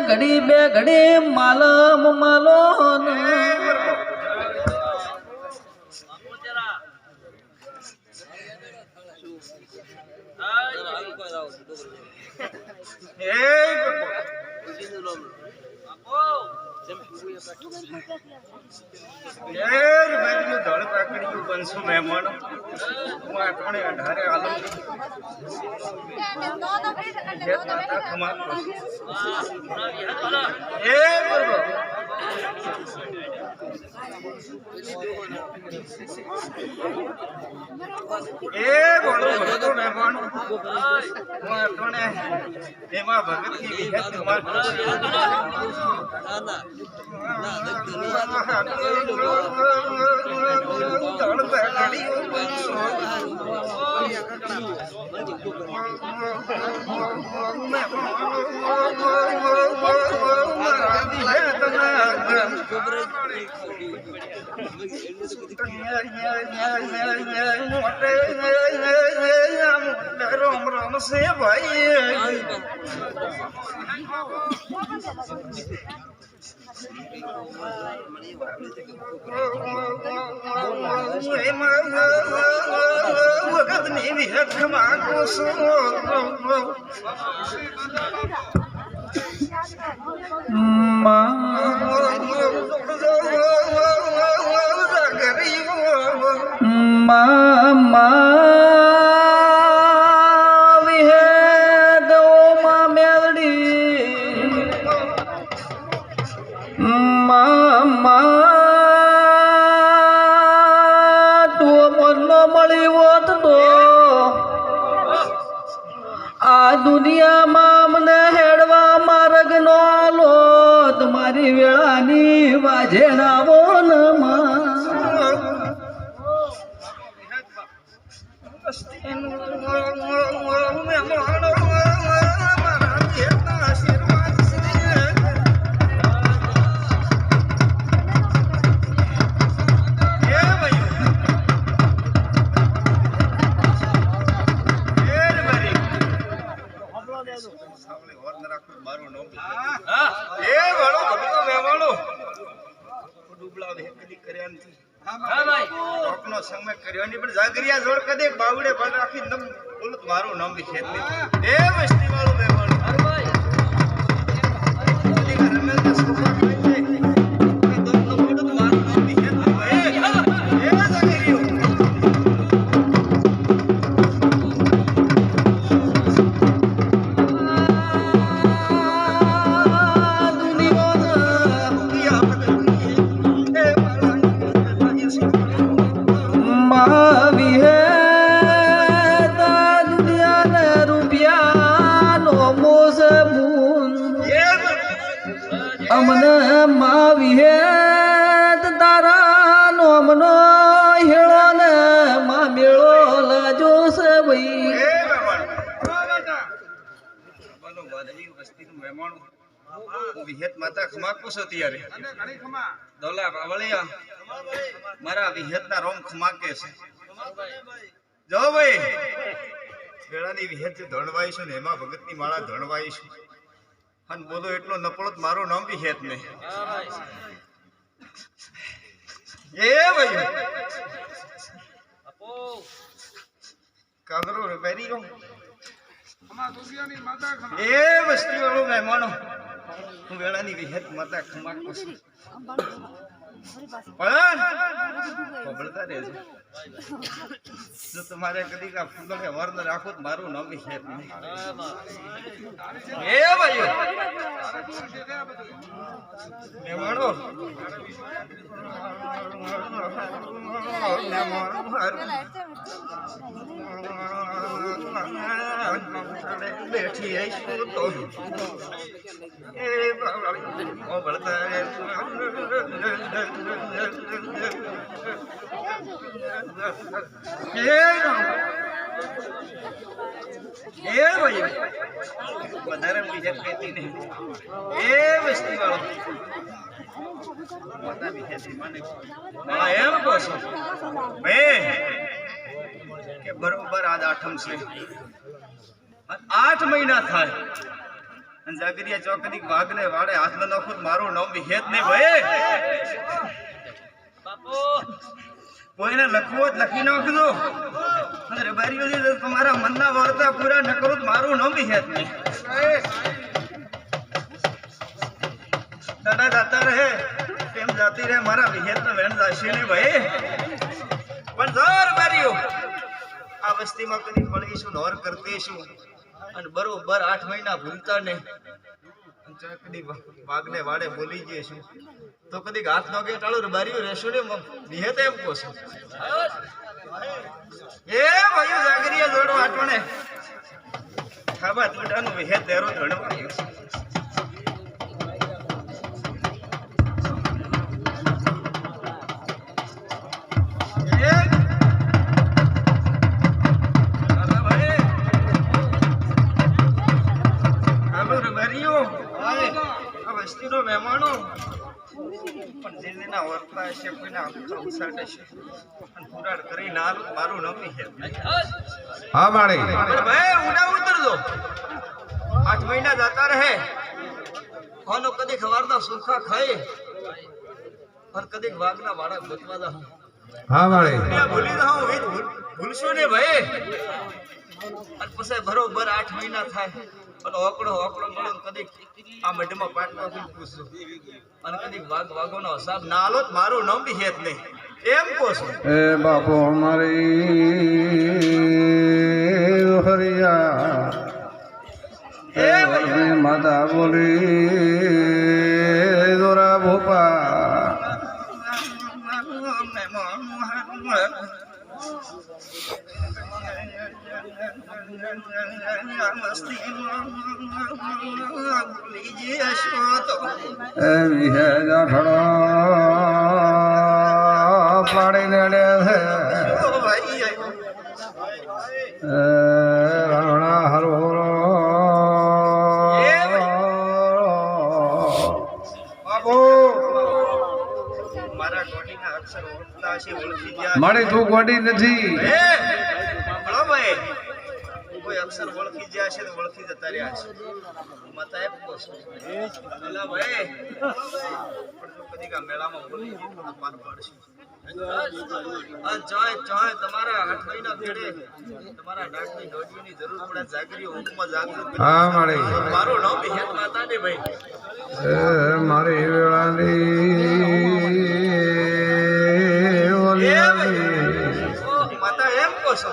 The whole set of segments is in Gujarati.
ઘડી બે ઘડી માલમ માલો से भाई दुनिया में मने हेड़वा मार्ग नो आलो तुम्हारी वेळानी वाजेना बोन जागरिया जोड़ कदे बावड़े बन राखी नम बोलत मारो नाम भी खेत में ए मस्ती वालो बेवालो अरे भाई कदी घर में तो सोफा पे दो बोलत मारो नाम भी खेत में ए जागरियो अमने मावी है तारा नो मनो हेळो ने બાપાનો વાદળી વસ્તીનું મહેમાન વિહેત માતા ખમા કોસો ત્યારે દોલા બાવળિયા મારા વિહેતના રોમ ખમા કે છે જો ભાઈ વેળાની વિહેત જે ધણવાઈશું ને એમાં ભગતની માળા ધણવાઈશું અને બોલો એટલો નપળો મારું નામ વિહેત ને એ ભાઈ કાગરો રે બેરી રો એ વસ્તી વાળો મહેમાનો હું વેળાની વિહેત માતા ખમા કોસ પણ ખબરતા રહેજો જો તમારે કદી કા ફૂલો કે વર્ણ રાખો તો મારું નામ વિહેત નહીં એ ભાઈ મહેમાનો બેઠી આવીશું તો એ ભળતા વધારે બીજા કહેતી નહીં એ વસ્તી વાળો એમ કહો છો કે બરોબર આજ આઠમ છે 8 મહિના થાય અને જાગરિયા ચોકડી વાઘને વાડે હાથ ન નાખો મારું નામ વિહેત નહીં ભાઈ કોઈને લખવો જ લખી નાખજો અને રબારીઓ તમારા મનના વાર્તા પૂરા ન કરો મારું નામ વિહેત નહીં દાદા જાતા રહે તેમ જાતી રહે મારા વિહેત નો વેણ જાશે ને ભાઈ પણ જોર બારીઓ આ વસ્તીમાં કદી મળીશું નોર કરતીશું અને બરોબર 8 મહિના ભૂલતા નહીં કદી વાઘને વાડે બોલી જઈશું તો કદી હાથ નો કે ટાળું રબારીઓ રહેશું ને વિહેત એમ કહો છો એ ભાઈઓ જાગરીયા જોડો આટવણે ખાબા તૂટાનું વિહેત દેરો ધણવાયું મહેમાનો પણ દિલ્હીના વર્તા છે કોઈના આંખો ઉસાટે છે અને પુરાડ કરી ના મારું નમી છે હા માળી ભાઈ ઉડા ઉતરજો 8 મહિના જતા રહે કોનો કદી ખવારના સુખા ખાય પર કદી વાગના વાડા ગોતવા દા હા માળી ભૂલી જાઉં ભૂલશો ને ભાઈ અને પછી બરોબર 8 મહિના થાય અને ઓકડો મળો કદી આ મઢમાં પાટવા પૂછજો અને કદી વાઘોનો હિસાબ ના આલો મારું નામ બી હેત નહીં એમ કહો છો એ બાપુ અમારી હરિયા એ માતા બોલી દોરા ભોપા પાડી લેડે છે રણા હરો મારા ગોડીના અક્ષર ઓળખતા છે ઓળખી ગયા મારી તું ગોડી નથી કોઈ અક્ષર ઓળખી ગયા છે તો ઓળખી જતા રહ્યા છે માતા એમ કહો છો ભલા ભાઈ પણ જો કદી કા મેળામાં બોલી તો પાર પાડશે આ જોય તમારા 8 મહિના ભેડે તમારા ડાકની ડોડીની જરૂર પડે જાગરીઓ હુકમાં જાગૃત હા મારી મારું નામ વિહેત માતા ને ભાઈ મારી વેળાની માતા એમ કહો છો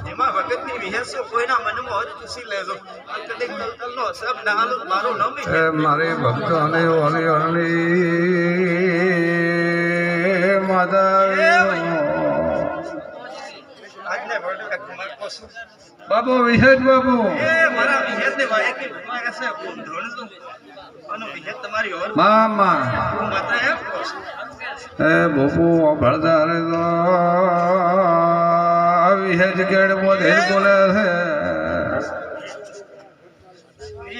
જેમાં ભગતની વિહેસો કોઈના મનમાં હોત ખુશી લેજો કદી કલકલનો સબ ડાલ મારું નામ મારી ભક્તોને ઓલી માતા આજને બર્થડે કમાર કહો છો બાબુ વિહેત બાબુ એ મારા વિહેત ને વાય કે તમારે છે કોણ ધણજો અને વિહેત તમારી ઓર મામા માતા એમ કહો છો એ બોપુ ભળતા રે તો વિહેત કેડ બોલે છે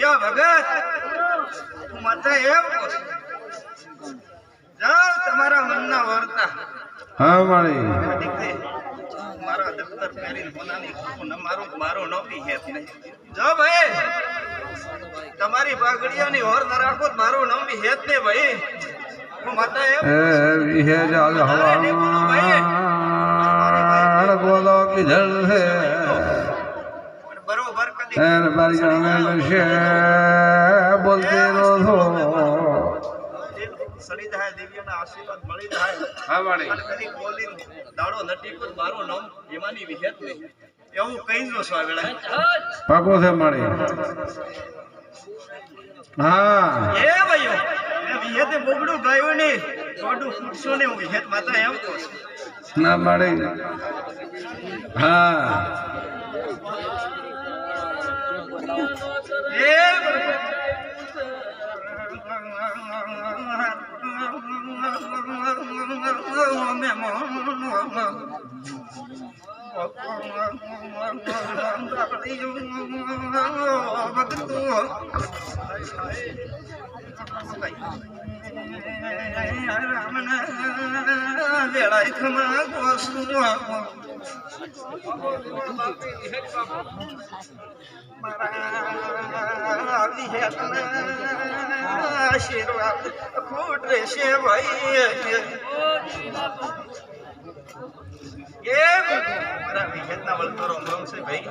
યો ભગત હું માતા એમ કહું છું. જાઓ તમારા મનના વર્તા હા મારી દીકરી મારા દફતર પહેરીને હોનાની ખોખું મારું નોપી હેત નહીં. જો ભાઈ તમારી પાઘડીઓની હોર ન રાખો તો મારું નોપી હેત નહીં ભાઈ. હું માતા એમ વિહેજ આજ હવા બોલો કીધલ છે બરોબર કદી બારી છે બોલતે રહો સડી જાય દેવીઓના આશીર્વાદ મળી જાય. હા મારી અને કદી બોલીને દાડો નટી કોઈ મારું નામ એમાંની વિહેત નહીં એવું કહી દો છો આ વેળા. પાકો છે મારી હા એ ભાઈઓ એ વિહેતે બોગડું ગાયું ને ગોડું ફૂટશો ને હું વિહેત માતા એમ કહું છું. ના મારી હા એ વેળાય ખમા ગોસુ મારા વિહેતના આશીર્વાદ ખોટ રહેશે ભાઈ. એ મારા વિહેતના વળતરો મળશે ભાઈ.